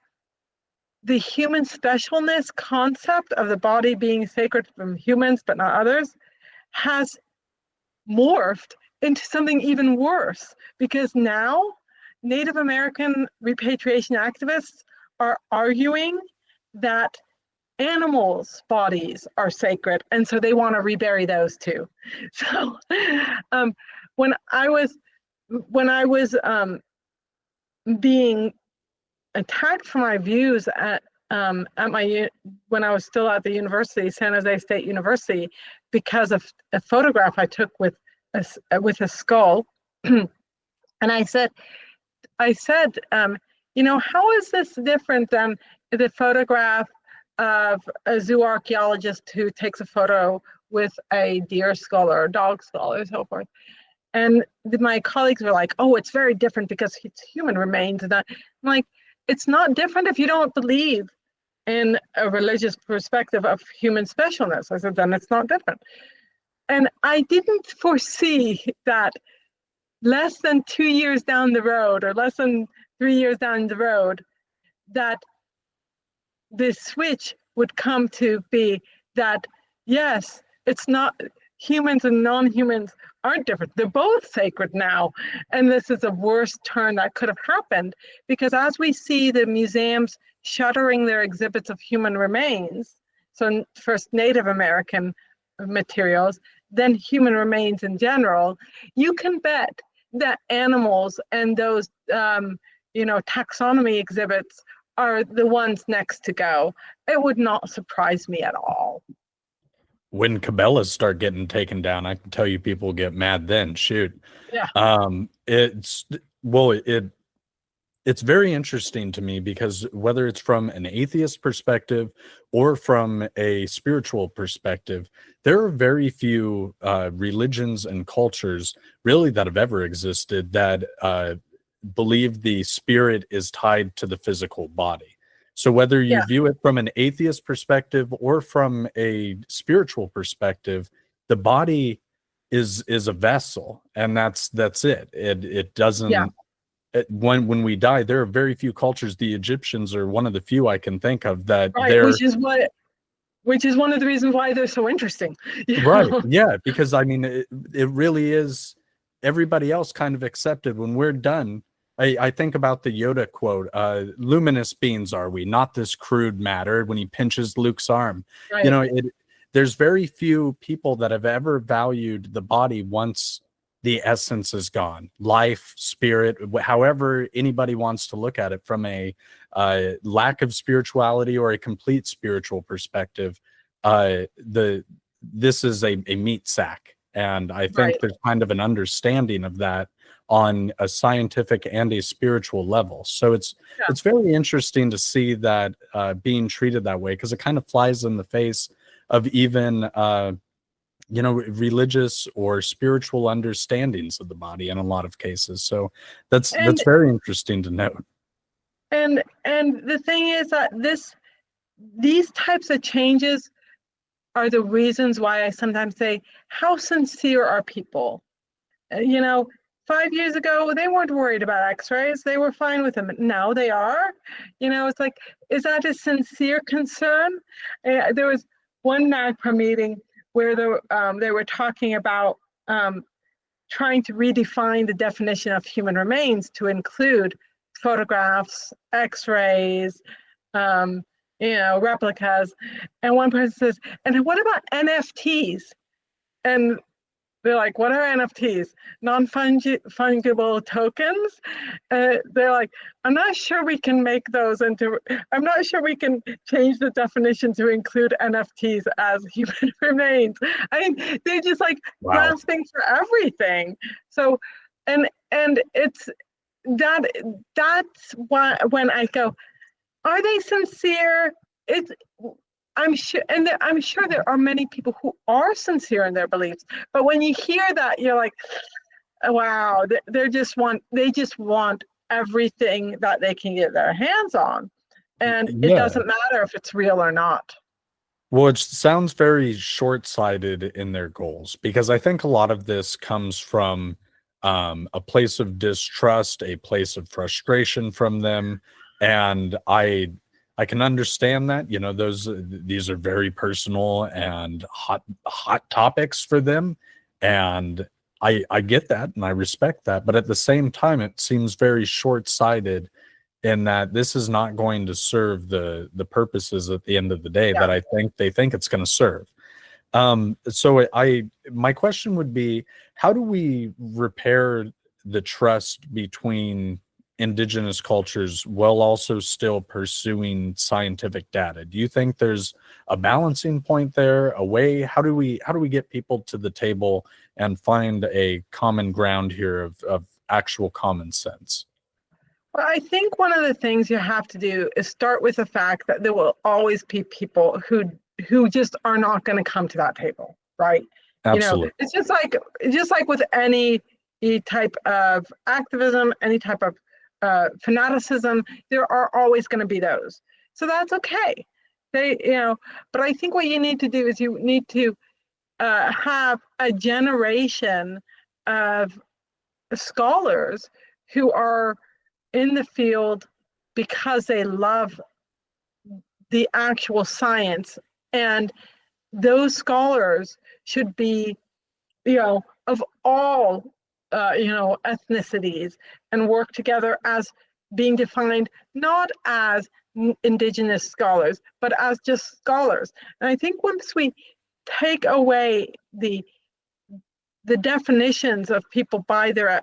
the human specialness concept of the body being sacred from humans but not others has morphed into something even worse, because now Native American repatriation activists are arguing that animals' bodies are sacred, and so they want to rebury those too. So um, when I was being attacked for my views at my when I was still at the university, San Jose State University, because of a photograph I took with a skull, and I said, how is this different than the photograph of a zoo archaeologist who takes a photo with a deer skull or a dog skull or so forth? And my colleagues were like, oh, it's very different because it's human remains. And I'm like, it's not different if you don't believe in a religious perspective of human specialness. I said, then it's not different. And I didn't foresee that less than 2 years down the road, or less than 3 years down the road, that this switch would come to be that, yes, it's not, humans and non-humans aren't different. They're both sacred now. And this is a worst turn that could have happened, because as we see the museums shuttering their exhibits of human remains, so first Native American materials, then human remains in general, you can bet that animals and those taxonomy exhibits are the ones next to go. It would not surprise me at all. When Cabela's start getting taken down, I can tell you people get mad then. Shoot. Yeah. It's very interesting to me, because whether it's from an atheist perspective or from a spiritual perspective, there are very few religions and cultures really that have ever existed that believe the spirit is tied to the physical body. So whether you view it from an atheist perspective or from a spiritual perspective, the body is a vessel, and that's it. It doesn't. When we die, there are very few cultures. The Egyptians are one of the few I can think of that which is one of the reasons why they're so interesting. Right. Yeah, because I mean, it really is. Everybody else kind of accepted. When we're done, I think about the Yoda quote, luminous beings are we, not this crude matter, when he pinches Luke's arm. Right. There's very few people that have ever valued the body once the essence is gone. Life, spirit, however anybody wants to look at it, from a lack of spirituality or a complete spiritual perspective. This is a meat sack. And I think there's kind of an understanding of that on a scientific and a spiritual level. So it's very interesting to see that being treated that way, because it kind of flies in the face of even religious or spiritual understandings of the body in a lot of cases. So that's very interesting to note. And the thing is that these types of changes are the reasons why I sometimes say, how sincere are people? 5 years ago, they weren't worried about x-rays. They were fine with them. Now they are. It's like, is that a sincere concern? There was one NAGPRA meeting where they were talking about trying to redefine the definition of human remains to include photographs, x-rays, replicas. And one person says, and what about NFTs? And they're like, what are NFTs? Non-fungible tokens? They're like, I'm not sure we can change the definition to include NFTs as human remains. I mean, they're just like grasping for everything. So, and it's that's why when I go, are they sincere? I'm sure there are many people who are sincere in their beliefs, but when you hear that, you're like, wow, they just want everything that they can get their hands on, and it doesn't matter if it's real or not. Well, it sounds very short-sighted in their goals because I think a lot of this comes from a place of distrust, a place of frustration from them, and I can understand that. You know, these are very personal and hot topics for them, and I get that and I respect that, but at the same time, it seems very short-sighted in that this is not going to serve the purposes at the end of the day Yeah. that I think they think it's going to serve. So my question would be, how do we repair the trust between indigenous cultures while also still pursuing scientific data? Do you think there's a balancing point there, a way? How do we get people to the table and find a common ground here of actual common sense? Well, I think one of the things you have to do is start with the fact that there will always be people who just are not going to come to that table, right? You know, Absolutely. it's just like with any type of activism, any type of fanaticism, there are always going to be those. So that's okay. But I think what you need to do is you need to have a generation of scholars who are in the field because they love the actual science, and those scholars should be, of all ethnicities, and work together as being defined not as indigenous scholars but as just scholars. And I think once we take away the definitions of people by their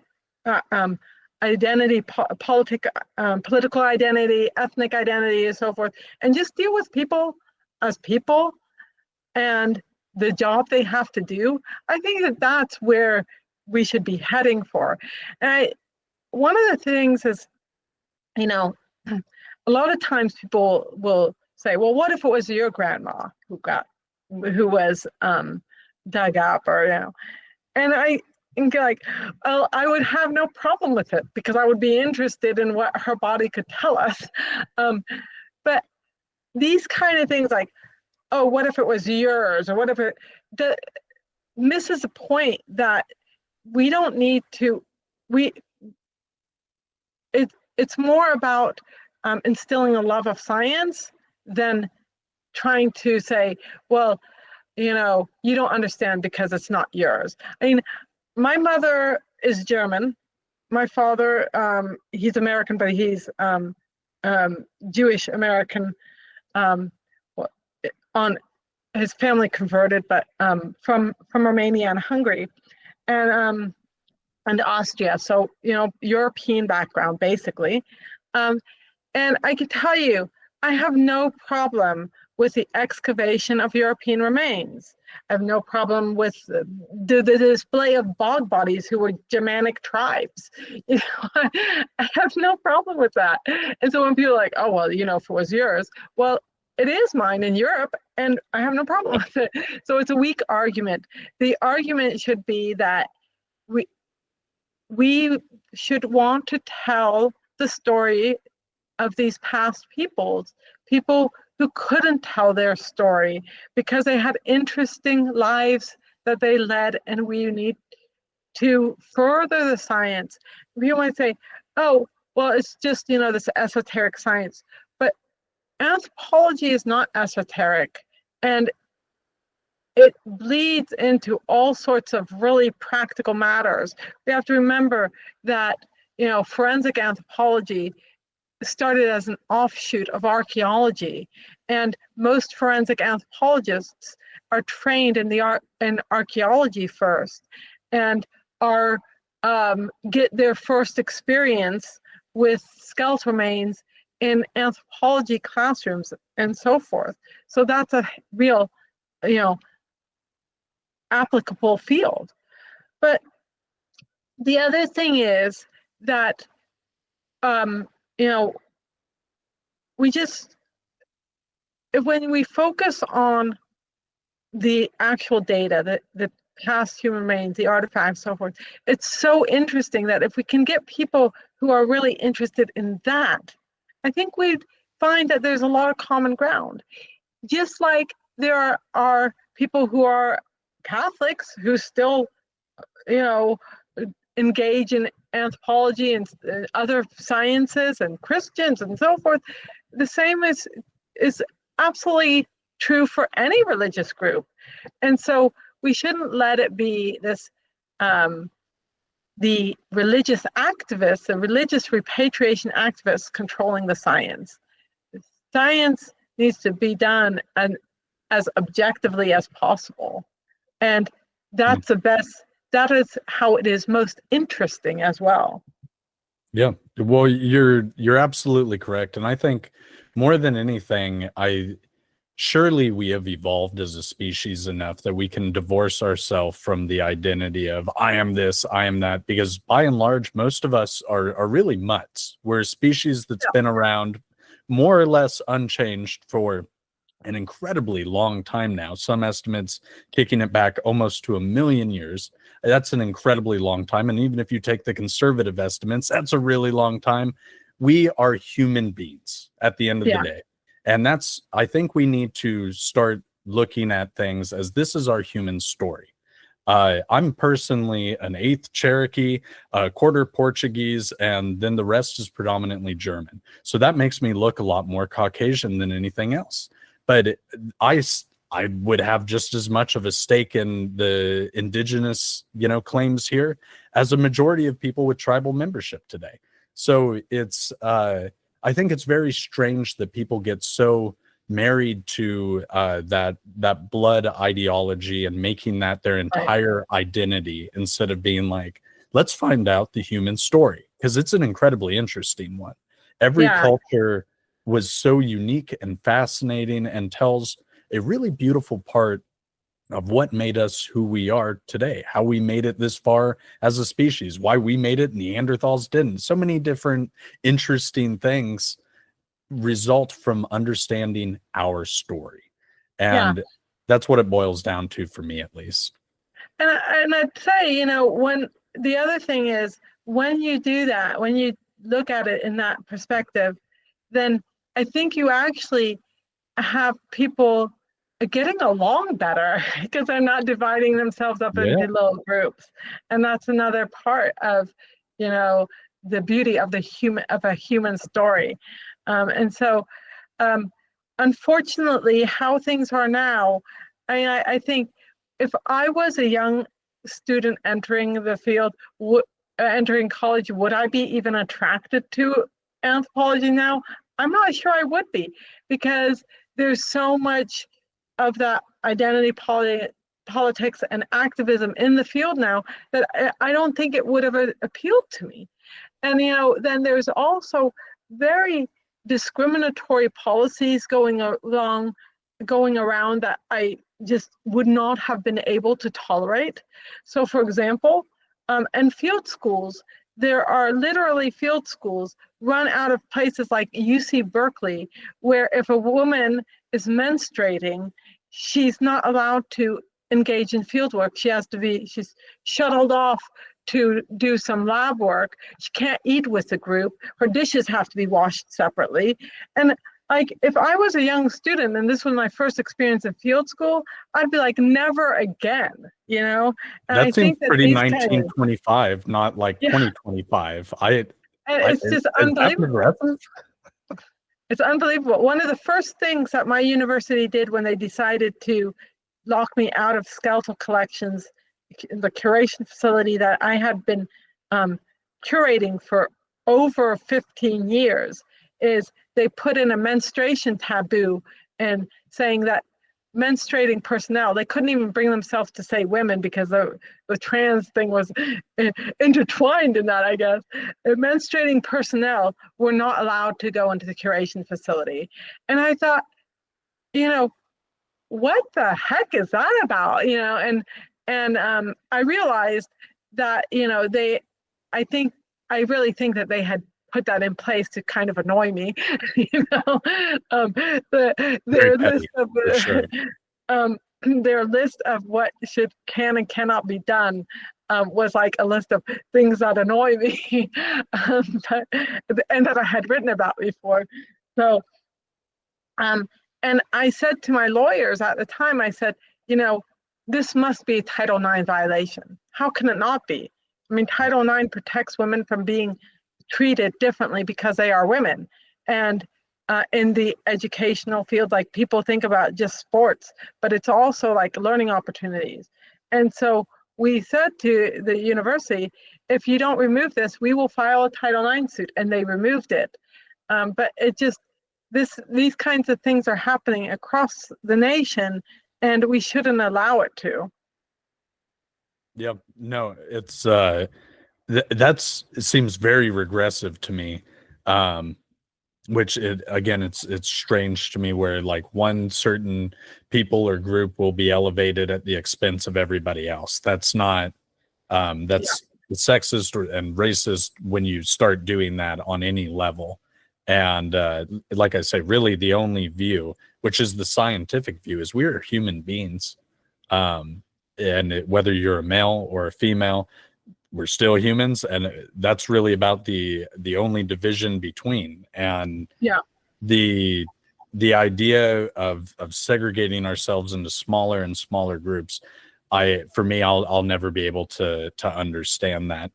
identity, political identity, ethnic identity, and so forth, and just deal with people as people and the job they have to do, I think that that's where we should be heading for. And one of the things is, a lot of times people will say, well, what if it was your grandma who was dug up, or and I think, like, well, I would have no problem with it because I would be interested in what her body could tell us. But these kind of things, like, oh, what if it was yours, or what if it misses the point that we don't need to. It's more about instilling a love of science than trying to say, well, you don't understand because it's not yours. I mean, my mother is German. My father, he's American, but he's Jewish American. On his family converted, but from Romania and Hungary, and Austria. So European background basically. And I can tell you, I have no problem with the excavation of European remains. I have no problem with the display of bog bodies who were Germanic tribes. I have no problem with that. And so when people are like, oh, well, if it was yours, well, it is mine in Europe, and I have no problem with it. So it's a weak argument. The argument should be that we should want to tell the story of these past people who couldn't tell their story because they had interesting lives that they led, and we need to further the science. You might say, oh, well, it's just, this esoteric science, but anthropology is not esoteric, and it bleeds into all sorts of really practical matters. We have to remember that, forensic anthropology started as an offshoot of archaeology, and most forensic anthropologists are trained in archaeology first, and are get their first experience with skeletal remains in anthropology classrooms and so forth. So that's a real, applicable field. But the other thing is that, we just, when we focus on the actual data, the past human remains, the artifacts, so forth, it's so interesting that if we can get people who are really interested in that, I think we'd find that there's a lot of common ground. Just like are people who are Catholics who still, you know, engage in anthropology and other sciences, and Christians and so forth. The same is absolutely true for any religious group. And so we shouldn't let it be this the religious activists, the religious repatriation activists controlling the science. Science needs to be done as objectively as possible. And that's the best, that is how it is most interesting as well. Yeah, well, you're absolutely correct, and I think more than anything, surely we have evolved as a species enough that we can divorce ourselves from the identity of I am this, I am that, because by and large, most of us are really mutts. We're a species that's been around more or less unchanged for an incredibly long time now. Some estimates kicking it back almost to 1,000,000 years. That's an incredibly long time. And even if you take the conservative estimates, that's a really long time. We are human beings at the end of the day. And I think we need to start looking at things as this is our human story. I'm personally an eighth Cherokee, a quarter Portuguese, and then the rest is predominantly German. So that makes me look a lot more Caucasian than anything else. But I would have just as much of a stake in the indigenous, claims here as a majority of people with tribal membership today. So I think it's very strange that people get so married to that blood ideology and making that their entire identity, instead of being like, let's find out the human story, because it's an incredibly interesting one. Every culture was so unique and fascinating and tells a really beautiful part of what made us who we are today, how we made it this far as a species, why we made it, Neanderthals didn't. So many different interesting things result from understanding our story. And that's what it boils down to for me, at least. And I'd say, when the other thing is, when you do that, when you look at it in that perspective, then I think you actually have people getting along better because they're not dividing themselves up into little groups. And that's another part of, the beauty of a human story. And so, unfortunately, how things are now, I think if I was a young student entering the field, entering college, would I be even attracted to anthropology now? I'm not sure I would be, because there's so much of that identity politics and activism in the field now that I don't think it would have appealed to me. And, then there's also very discriminatory policies going around that I just would not have been able to tolerate. So, for example, in field schools, there are literally field schools run out of places like UC Berkeley, where if a woman is menstruating, she's not allowed to engage in field work. She's shuttled off to do some lab work. She can't eat with the group. Her dishes have to be washed separately. And like, if I was a young student and this was my first experience in field school, I'd be like, never again, And that seems pretty 1925, not like 2025. It's just unbelievable. It's unbelievable. One of the first things that my university did when they decided to lock me out of skeletal collections, the curation facility that I had been curating for over 15 years, is they put in a menstruation taboo, and saying that menstruating personnel, they couldn't even bring themselves to say women because the trans thing was intertwined in that, I guess. Menstruating personnel were not allowed to go into the curation facility. And I thought, what the heck is that about? And I realized that, I really think that they had put that in place to kind of annoy me. Their list of what can and cannot be done was like a list of things that annoy me, and that I had written about before. So And I said to my lawyers at the time, I said, this must be a Title IX violation. How can it not be? I mean, Title IX protects women from being treated differently because they are women. And in the educational field, like people think about just sports, but it's also like learning opportunities. And so we said to the university, if you don't remove this, we will file a Title IX suit. And they removed it. But it just, these kinds of things are happening across the nation, and we shouldn't allow it to. Yep. No, it's it seems very regressive to me. Which it's strange to me where like one certain people or group will be elevated at the expense of everybody else. That's not that's sexist and racist when you start doing that on any level. And like I say, really the only view, which is the scientific view, is we're human beings. Whether you're a male or a female, we're still humans, and that's really about the only division between. And the idea of segregating ourselves into smaller and smaller groups, I'll never be able to understand that.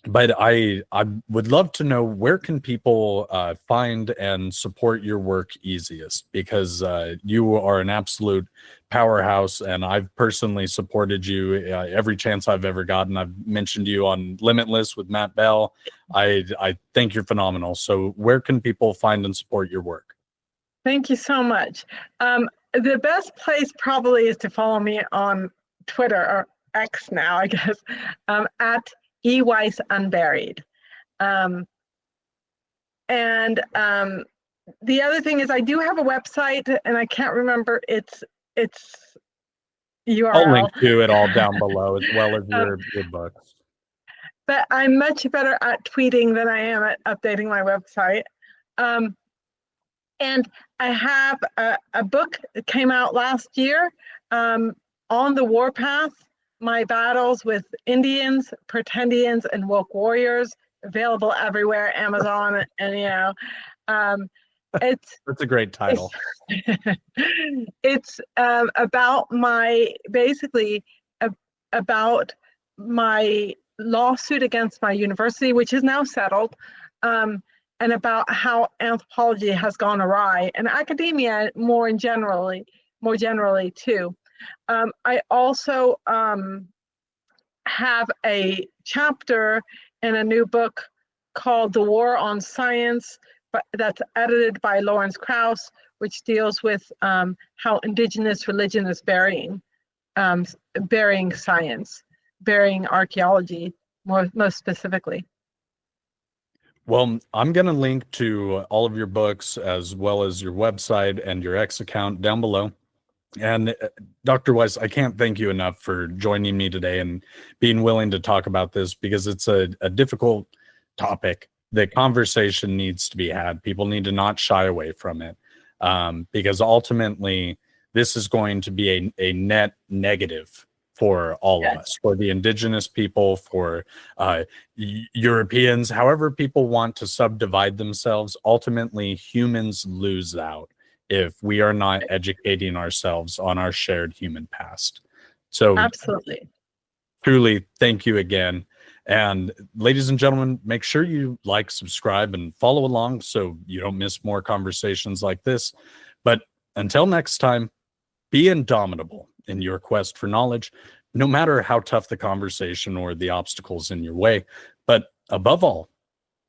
But I would love to know, where can people find and support your work easiest? Because you are an absolute powerhouse, and I've personally supported you every chance I've ever gotten. I've mentioned you on Limitless with Matt Bell. I think you're phenomenal. So where can people find and support your work? Thank you so much. The best place probably is to follow me on Twitter, or X now, I guess, at Weiss Unburied. The other thing is I do have a website, and I can't remember its URL. I'll link to it all down below, as well as your books. But I'm much better at tweeting than I am at updating my website. And I have a book that came out last year, On the Warpath: My Battles with Indians, Pretendians, and Woke Warriors, available everywhere, Amazon, and that's a great title. It's about about my lawsuit against my university, which is now settled, and about how anthropology has gone awry, and academia more generally too. I also have a chapter in a new book called The War on Science, but that's edited by Lawrence Krauss, which deals with how indigenous religion is burying science, burying archaeology, most specifically. Well, I'm going to link to all of your books, as well as your website and your X account, down below. And Dr. Weiss, I can't thank you enough for joining me today and being willing to talk about this, because it's a difficult topic. The conversation needs to be had. People need to not shy away from it, because ultimately this is going to be a net negative for all of us, for the indigenous people, for Europeans, however people want to subdivide themselves. Ultimately, humans lose out if we are not educating ourselves on our shared human past. So absolutely, truly, thank you again. And ladies and gentlemen, make sure you like, subscribe, and follow along so you don't miss more conversations like this. But until next time, be indomitable in your quest for knowledge, no matter how tough the conversation or the obstacles in your way. But above all,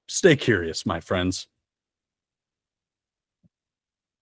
stay curious, my friends.